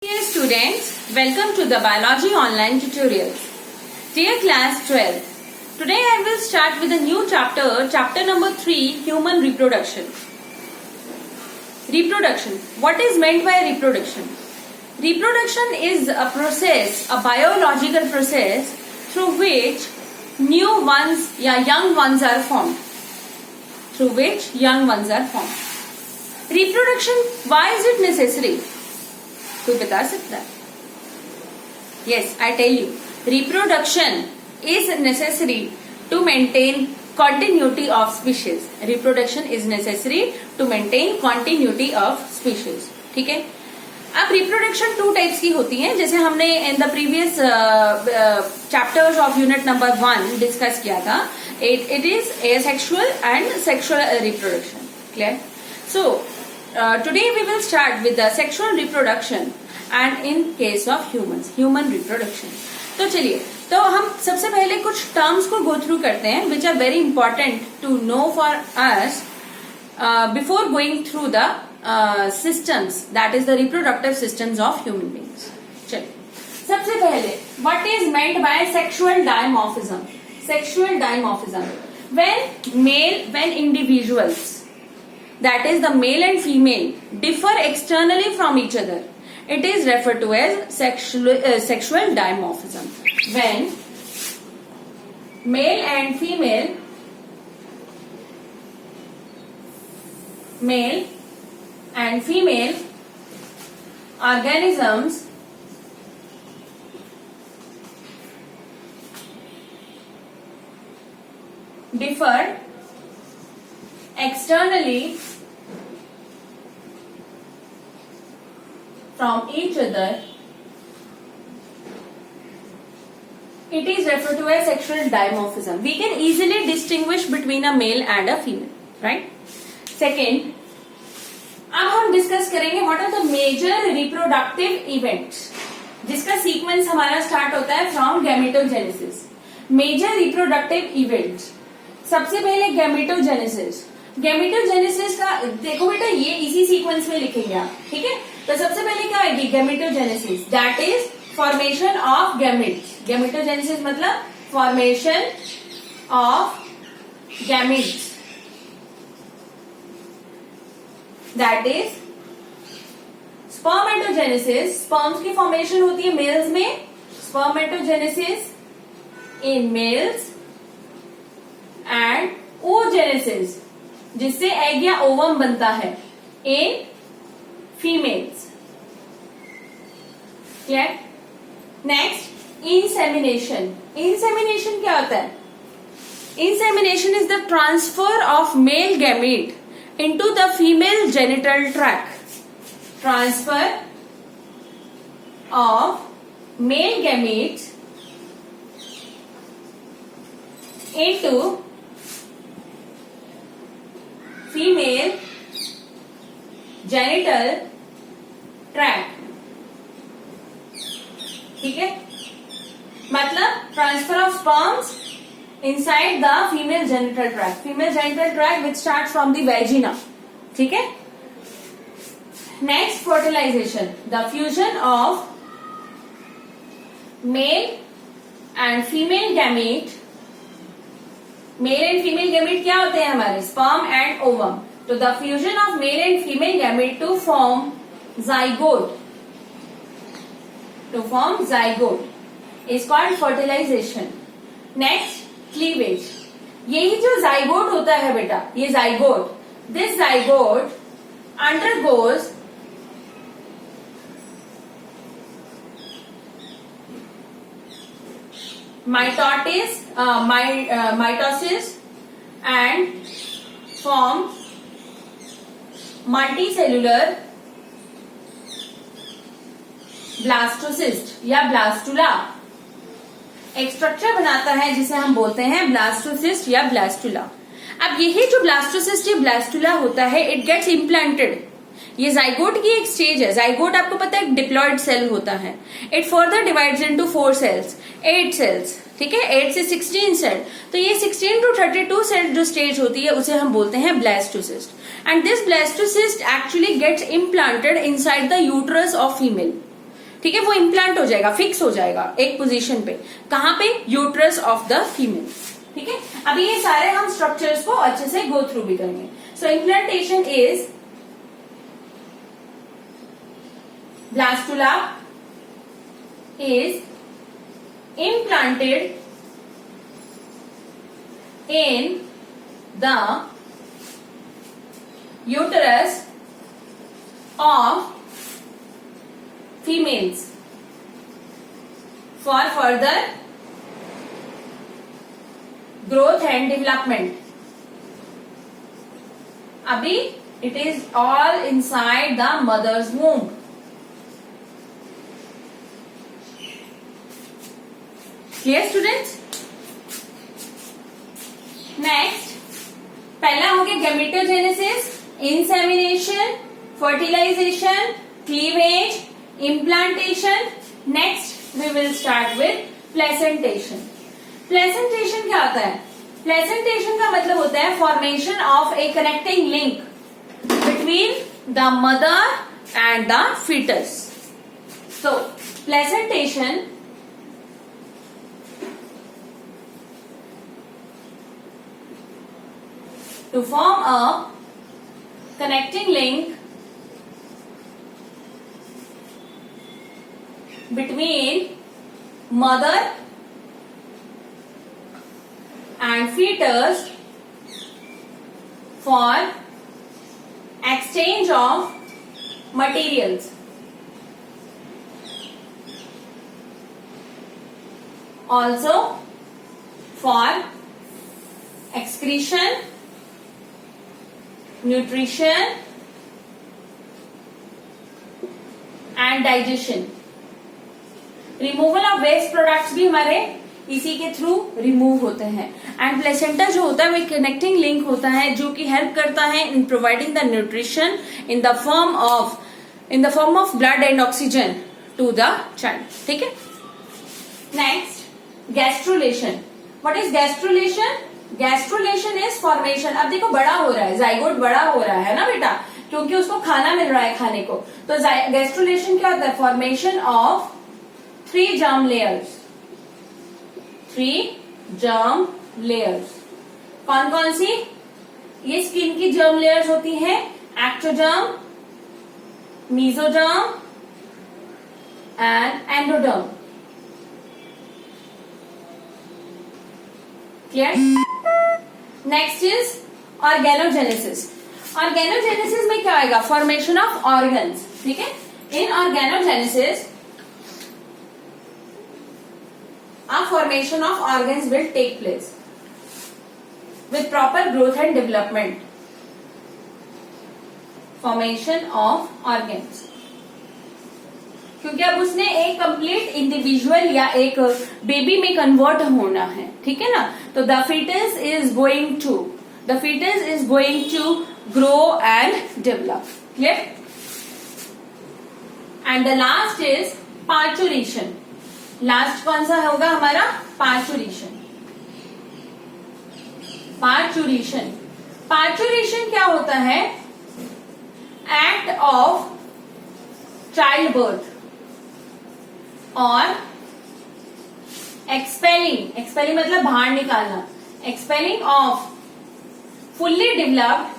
Dear students, welcome to the Biology Online Tutorials. Dear Class 12, today I will start with a new chapter, chapter number 3, Human Reproduction. Reproduction. What is meant by reproduction? Reproduction is a process, a biological process through which new ones या young ones are formed. Through which young ones are formed. Reproduction, why is it necessary? कोई बता सकता है? Yes, I tell you. Reproduction is necessary to maintain continuity of species. Reproduction is necessary to maintain continuity of species. ठीक है? अब reproduction two types की होती है, जैसे हमने in the previous chapters of unit number 1 discuss किया था. It is asexual and sexual reproduction. Clear? So today we will start with the sexual reproduction and in case of human reproduction. तो चलिए, तो हम सबसे पहले कुछ टर्म्स को गो थ्रू करते हैं which are very important to know for us before going through the systems, that is the reproductive systems of human beings. चलिए, सबसे पहले what is meant by sexual dimorphism? Sexual dimorphism, when individuals, that is the male and female, differ externally from each other, it is referred to as sexual dimorphism. When male and female organisms differ externally from each other, it is referred to as sexual dimorphism. We can easily distinguish between a male and a female, right? Second, अब हम discuss करेंगे what are the major reproductive events, जिसका sequence हमारा start होता है from gametogenesis. Major reproductive events, सबसे पहले gametogenesis. Gametogenesis का देखो बेटा, ये इसी सीक्वेंस में लिखेंगे आप, ठीक है? तो सबसे पहले क्या आएगी? Gametogenesis, that is formation of gametes. Gametogenesis मतलब formation of gametes, that is spermatogenesis. Sperms की फॉर्मेशन होती है मेल्स में, spermatogenesis in males, and oogenesis, जिससे एग या ओवम बनता है, in females. Clear? Next, insemination. Insemination क्या होता है? Insemination is the transfer of male gamete into the female genital tract. Transfer of male gamete into female genital tract. ठीक है? मतलब transfer of sperms inside the female genital tract. Female genital tract which start from the vagina. ठीक है? Next, fertilization, the fusion of male and female gamete. Male and female gamete क्या होते हैं हमारे? Sperm and ovum. तो the fusion of male and female gamete to form zygote, is called fertilization. Next, cleavage. यही जो zygote होता है बेटा, ये zygote, this zygote undergoes mitosis and forms multicellular blastocyst या ब्लास्टुला. एक स्ट्रक्चर बनाता है जिसे हम बोलते हैं ब्लास्टोसिस्ट या ब्लास्टुला. अब यही जो ब्लास्टोसिस्ट या ब्लास्टुला होता है, इट गेट्स इम्प्लांटेड. ये जाइगोट की एक स्टेज है. जाइगोट आपको पता है एक डिप्लॉयड सेल होता है. It further divides into 4 cells, 8 cells. ठीक है? 8 से 16 सेल. तो ये 16 to 32 सेल जो स्टेज होती है उसे हम बोलते हैं blastocyst. And this blastocyst actually gets implanted inside the uterus of female. ठीक है, वो इम्प्लांट हो जाएगा, फिक्स हो जाएगा एक पोजीशन पे, कहां पे, यूट्रस ऑफ द फीमेल। ठीक है, अभी ये सारे हम स्ट्रक्चर्स को अच्छे से गो थ्रू भी करेंगे। So implantation is blastula is implanted in the uterus of females for further growth and development. Abhi it is all inside the mother's womb. Clear students? Next, पहला हो गया gametogenesis, insemination, fertilisation, cleavage, implantation. Next we will start with placentation. Placentation क्या होता है? Placentation का मतलब होता है formation of a connecting link between the mother and the foetus. So placentation to form a connecting link between mother and fetus for exchange of materials. Also for excretion, nutrition and digestion. Removal of waste products भी हमारे इसी के through remove होते हैं. And placenta जो होता है वो कनेक्टिंग लिंक होता है जो कि हेल्प करता है in providing the nutrition in the form of blood and oxygen to the child. ठीक है. Next, gastrulation. What is gastrulation? Gastrulation is formation. अब देखो बड़ा हो रहा है, जाइगोट बड़ा हो रहा है ना बेटा, क्योंकि उसको खाना मिल रहा है खाने को. तो गैस्ट्रुलेशन क्या होता है? Formation of 3 germ layers. 3 germ layers. कौन कौन सी? ये स्किन की जर्म लेयर्स होती है, ectoderm, mesoderm and endoderm. Clear? Next is organogenesis. Organogenesis में क्या आएगा? Formation of organs. ठीक है. इन organogenesis a formation of organs will take place with proper growth and development. Formation of organs. क्योंकि अब उसने एक कंप्लीट इंडिविजुअल या एक बेबी में कन्वर्ट होना है. ठीक है ना. तो the foetus is going to grow and develop. Clear? And the last is parturition. Last कौन सा होगा हमारा? पार्चुरेशन. पार्चुरेशन. पार्चुरेशन क्या होता है? एक्ट ऑफ चाइल्ड बर्थ और एक्सपेलिंग मतलब बाहर निकालना. Expelling of fully developed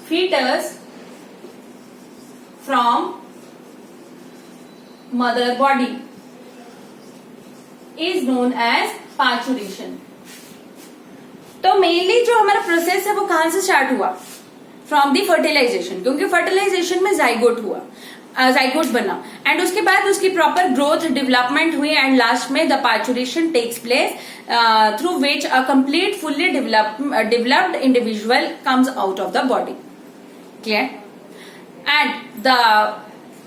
fetus from mother body is known as parturition. तो मेनली जो हमारा प्रोसेस है वो कहां से स्टार्ट हुआ? फ्रॉम दी फर्टिलाइजेशन, क्योंकि फर्टिलाइजेशन में जाइगोट हुआ, जाइगोट बना एंड उसके बाद उसकी प्रॉपर ग्रोथ डेवलपमेंट हुई एंड लास्ट में the parturition takes place through which a complete fully developed individual comes out of the body. Clear? And the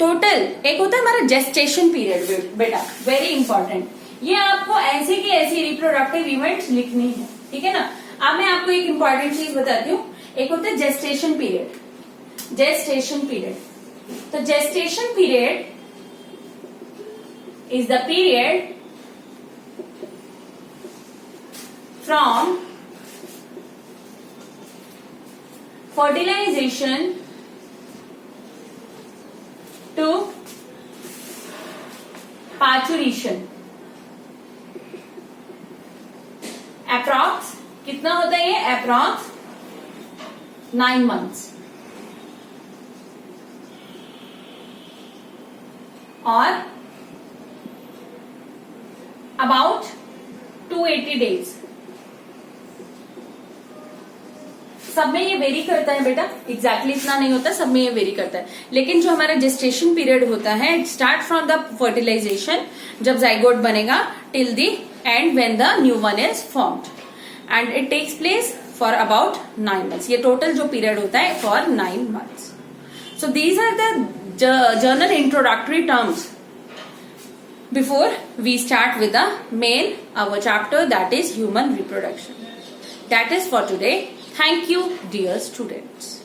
total एक होता है हमारा जेस्टेशन पीरियड बेटा, वेरी इंपॉर्टेंट. ये आपको ऐसे की ऐसी रिप्रोडक्टिव इवेंट्स लिखनी है. ठीक है ना. अब मैं आपको एक इंपॉर्टेंट चीज बताती हूँ. एक होता है जेस्टेशन पीरियड. Gestation period. तो gestation period is the period from fertilization to parturition. Approx कितना होता है ये? अप्रॉक्स 9 months और अबाउट 280 days. सब में ये वेरी करता है बेटा, एग्जैक्टली इतना नहीं होता, सब में ये वेरी करता है. लेकिन जो हमारा जेस्टेशन पीरियड होता है, स्टार्ट फ्रॉम द फर्टिलाइजेशन, जब जाइगोट बनेगा, till the end when the new one is formed, and it takes place for about 9 months. ये टोटल जो पीरियड होता है for 9 months. So these are the general introductory terms before we start with the main our chapter, that is human reproduction. That is for today. Thank you, dear students.